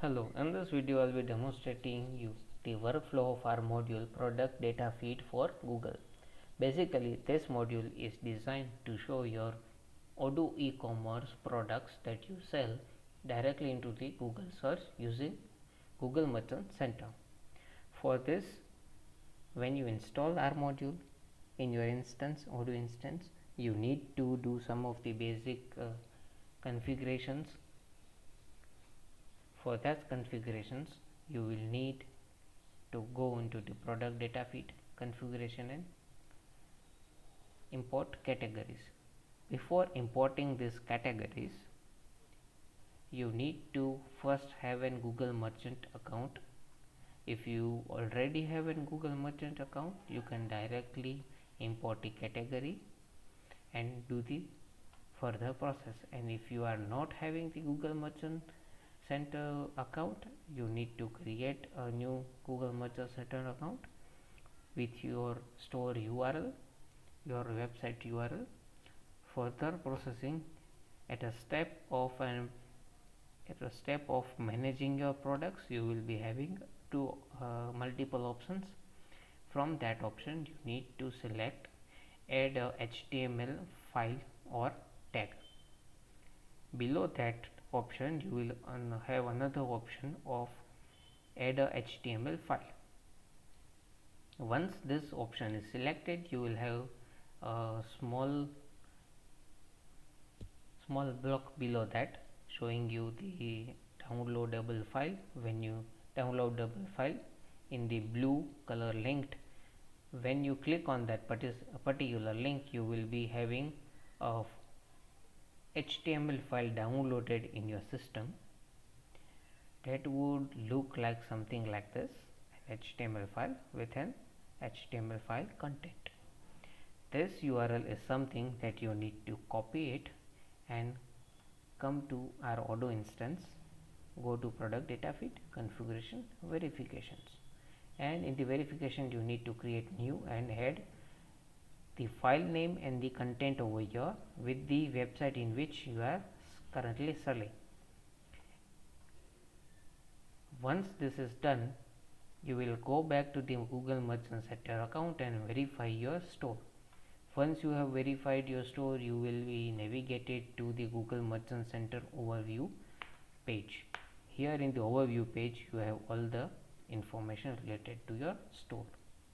Hello, in this video I'll be demonstrating you the workflow of our module product data feed for Google. Basically, this module is designed to show your Odoo e-commerce products that you sell directly into the Google search using Google Merchant Center. For this, when you install our module in your instance, Odoo instance, you need to do some of the basic configurations. For that configurations, you will need to go into the product data feed configuration and import categories. Before importing these categories, you need to first have a Google Merchant account. If you already have a Google Merchant account, you can directly import the category and do the further process. And if you are not having the Google Merchant Center account, you need to create a new Google Merchant Center account with your store URL, your website URL. Further processing at a step of managing your products, you will be having two multiple options. From that option, you need to select add a HTML file or tag. Below that option, you will have another option of add a HTML file. Once this option is selected, you will have a small block below that showing you the downloadable file. When you downloadable file in the blue color linked, when you click on that particular link, you will be having a HTML file downloaded in your system. That would look like something like this, an HTML file with an HTML file content. This URL is something that you need to copy it and come to our Odoo instance, go to product data feed, configuration, verifications, and in the verification you need to create new and add the file name and the content over here with the website in which you are currently selling. Once this is done, you will go back to the Google Merchant Center account and verify your store. Once you have verified your store, you will be navigated to the Google Merchant Center overview page. Here in the overview page, you have all the information related to your store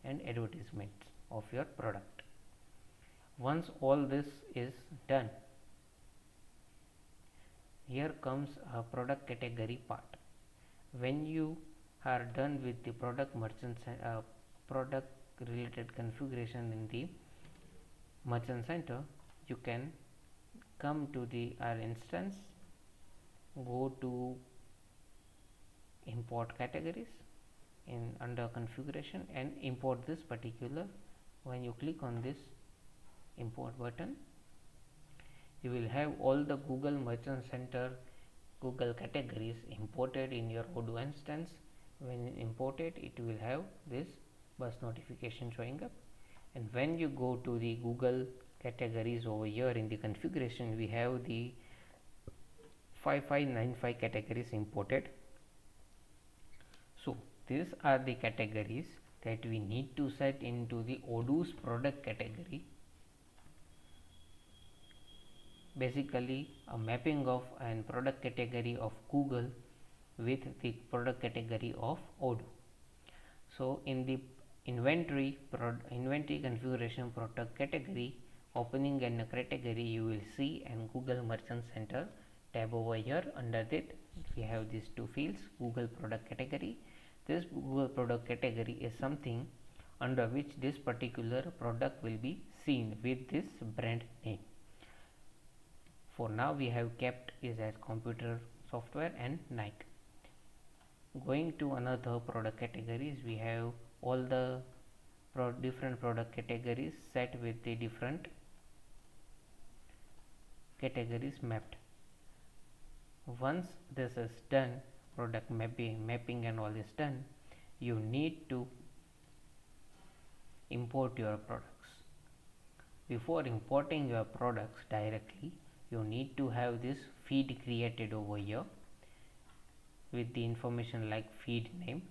and advertisements of your product. Once all this is done, here comes a product category part. When you are done with the product related configuration in the Merchant Center, you can come to the our instance, go to import categories in under configuration and import this particular. When you click on this import button, you will have all the Google Merchant Center Google categories imported in your Odoo instance. When imported, it will have this bus notification showing up. And when you go to the Google categories over here in the configuration, we have the 5595 categories imported. So these are the categories that we need to set into the Odoo's product category. Basically a mapping of an product category of Google with the product category of Odoo. So in the inventory configuration product category, opening in a category, you will see an Google Merchant Center tab over here. Under that we have these two fields, Google product category. This Google product category is something under which this particular product will be seen with this brand name. For now we have kept is as computer software and Nike. Going to another product categories, we have all the different product categories set with the different categories mapped. Once this is done, product mapping and all is done, you need to import your products. Before importing your products directly, you need to have this feed created over here. with the information like feed name,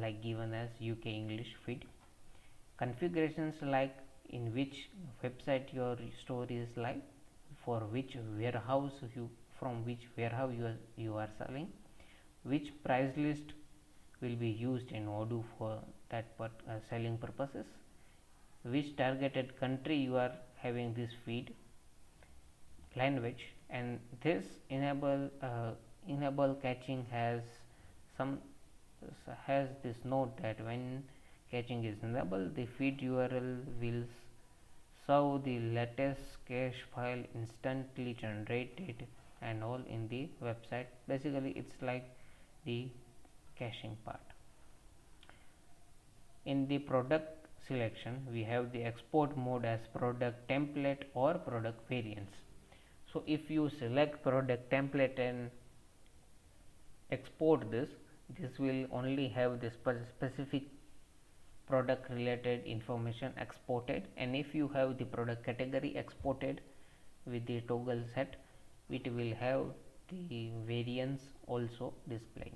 like given as UK English feed, configurations like in which website your store is live, for which warehouse you, from which warehouse you are selling, which price list will be used in Odoo for that selling purposes, which targeted country you are having this feed, language, and this enable caching some has this note that when caching is enabled, the feed URL will serve the latest cache file instantly generated and all in the website. Basically it's like the caching part. In the product selection, we have the export mode as product template or product variants. So if you select product template and export this will only have this specific product related information exported, and if you have the product category exported with the toggle set, it will have the variants also displaying.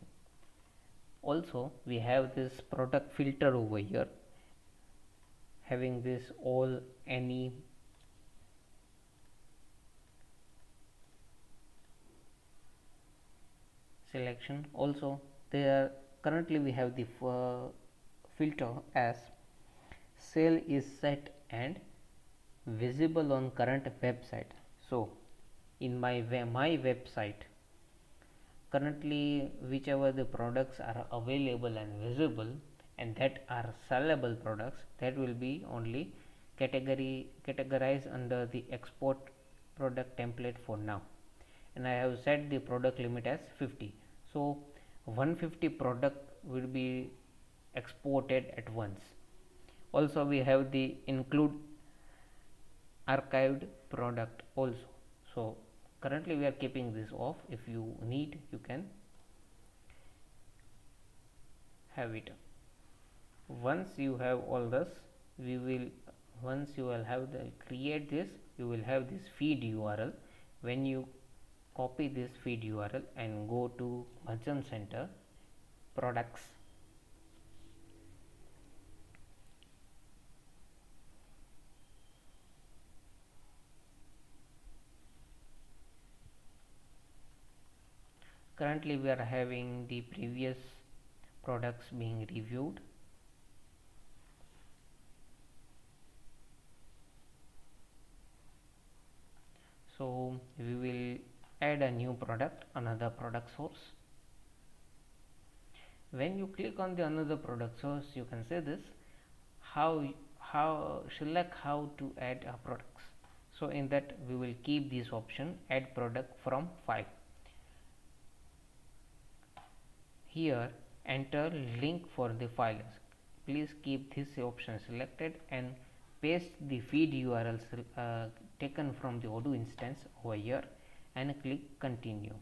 Also we have this product filter over here, having this all any selection. Also there currently we have the filter as sale is set and visible on current website. So in my website currently whichever the products are available and visible and that are sellable products, that will be only categorized under the export product template for now, and I have set the product limit as 50. So 150 product will be exported at once. Also we have the include archived product also. So currently we are keeping this off. If you need, you can have it. Once you have all this, once you will have the create this, you will have this feed URL. When you copy this feed URL and go to Merchant Center products, currently we are having the previous products being reviewed. So we will add a new product, another product source. When you click on the another product source, you can say this how select how to add a products. So in that we will keep this option add product from file. Here enter link for the files. Please keep this option selected and paste the feed URLs taken from the Odoo instance over here and click continue.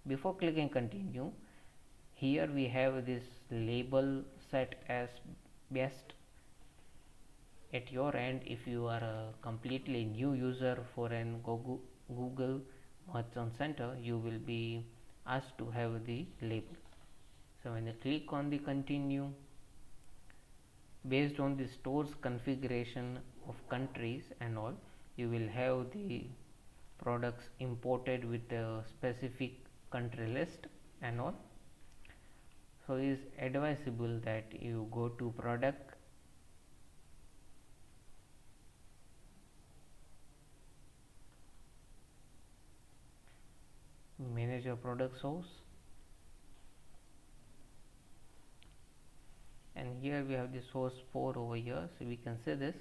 Before clicking continue, here we have this label set as best. At your end, if you are a completely new user for an Google Merchant Center, you will be asked to have the label. So when you click on the continue, based on the store's configuration of countries and all, you will have the products imported with a specific country list and all. So it is advisable that you go to product, manage your product source, and here we have the source 4 over here. So we can say this,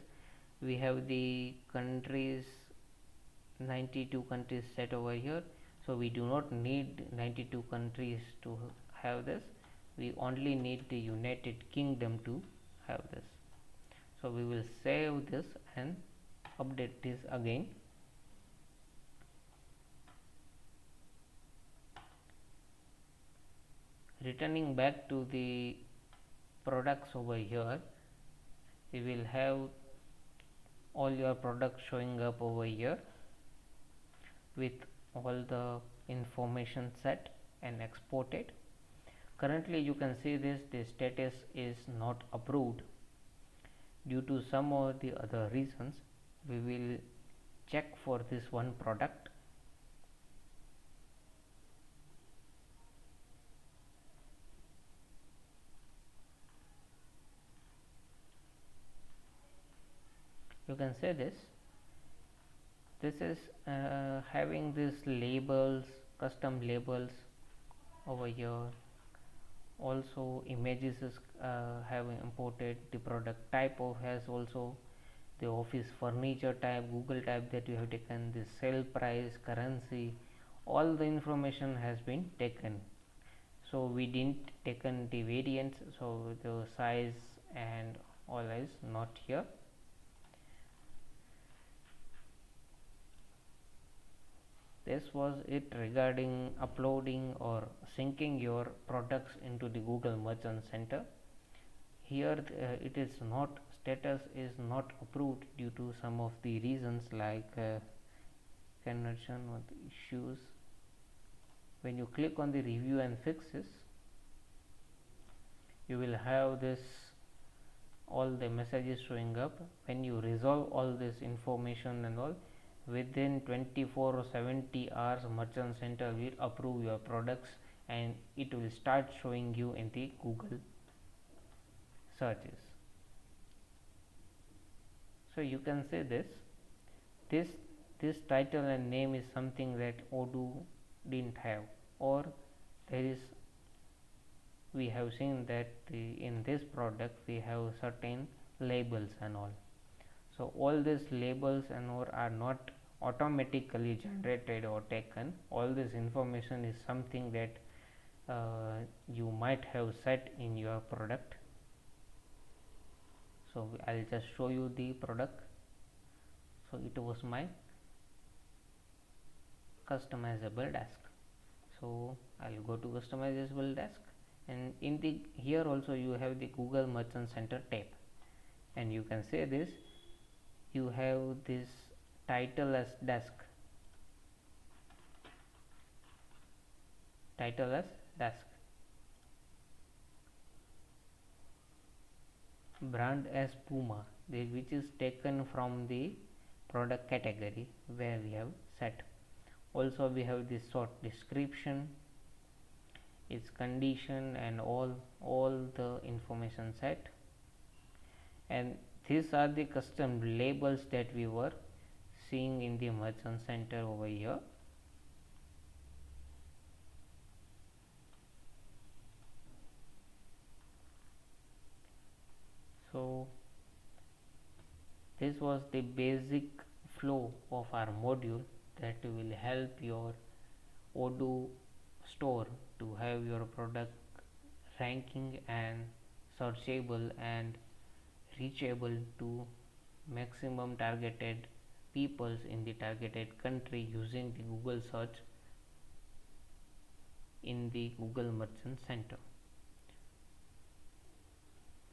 we have the countries 92 countries set over here. So we do not need 92 countries to have this, we only need the United Kingdom to have this. So we will save this and update this again. Returning back to the products over here, we will have all your products showing up over here with all the information set and exported. Currently you can see this, the status is not approved due to some or the other reasons. We will check for this one product. You can say this is having these labels, custom labels over here. Also images is have imported. The product type of has also the office furniture type, Google type that you have taken, the sale price, currency, all the information has been taken. So we didn't taken the variants, so the size and all is not here. This was it regarding uploading or syncing your products into the Google Merchant Center. Here it is not, status is not approved due to some of the reasons like conversion or the issues. When you click on the review and fixes, you will have this all the messages showing up. When you resolve all this information and all, within 24 or 70 hours Merchant Center will approve your products and it will start showing you in the Google searches. So you can say this this title and name is something that Odoo didn't have, or there is, we have seen that in this product we have certain labels and all. So all these labels and all are not automatically generated or taken. All this information is something that you might have set in your product. So I'll just show you the product. So it was my customizable desk. So I'll go to customizable desk, and in the here also you have the Google Merchant Center tab, and you can say this, you have this title as desk, brand as Puma, which is taken from the product category where we have set. Also we have this short description, its condition and all the information set, and these are the custom labels that we were seeing in the Merchant Center over here. So this was the basic flow of our module that will help your Odoo store to have your product ranking and searchable and reachable to maximum targeted peoples in the targeted country using the Google search in the Google Merchant Center.